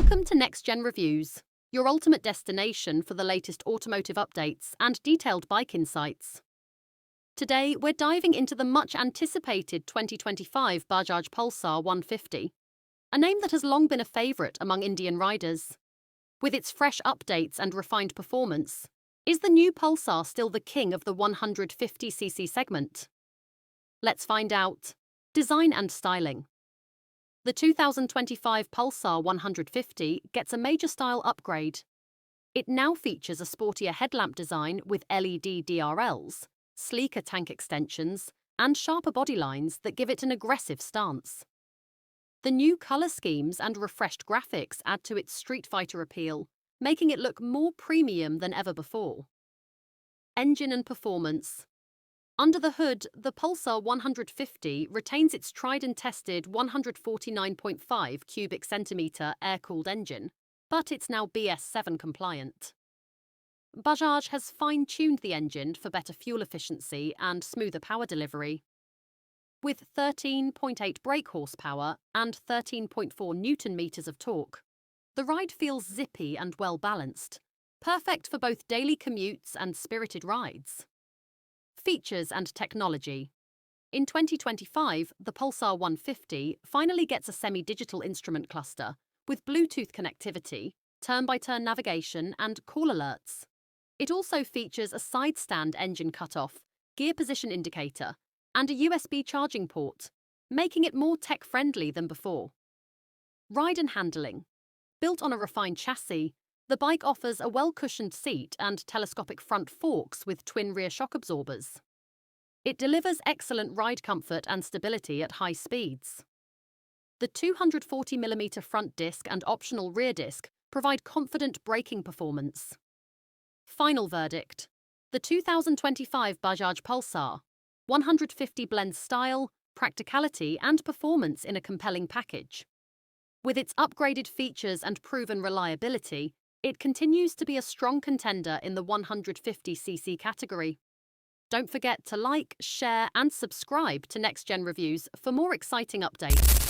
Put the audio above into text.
Welcome to Next Gen Reviews, your ultimate destination for the latest automotive updates and detailed bike insights. Today, we're diving into the much-anticipated 2025 Bajaj Pulsar 150, a name that has long been a favourite among Indian riders. With its fresh updates and refined performance, is the new Pulsar still the king of the 150cc segment? Let's find out. Design and styling. The 2025 Pulsar 150 gets a major style upgrade. It now features a sportier headlamp design with LED DRLs, sleeker tank extensions, and sharper body lines that give it an aggressive stance. The new colour schemes and refreshed graphics add to its street fighter appeal, making it look more premium than ever before. Engine and performance. Under the hood, the Pulsar 150 retains its tried-and-tested 149.5 cubic centimetre air-cooled engine, but it's now BS7 compliant. Bajaj has fine-tuned the engine for better fuel efficiency and smoother power delivery. With 13.8 brake horsepower and 13.4 Newton-meters of torque, the ride feels zippy and well-balanced, perfect for both daily commutes and spirited rides. Features and technology. In 2025, the Pulsar 150 finally gets a semi-digital instrument cluster with Bluetooth connectivity, turn-by-turn navigation, and call alerts. It also features a side-stand engine cutoff, gear position indicator, and a USB charging port, making it more tech-friendly than before. Ride and handling. Built on a refined chassis, the bike offers a well-cushioned seat and telescopic front forks with twin rear shock absorbers. It delivers excellent ride comfort and stability at high speeds. The 240mm front disc and optional rear disc provide confident braking performance. Final verdict. The 2025 Bajaj Pulsar 150 blends style, practicality, and performance in a compelling package. With its upgraded features and proven reliability, it continues to be a strong contender in the 150cc category. Don't forget to like, share, and subscribe to Next Gen Reviews for more exciting updates.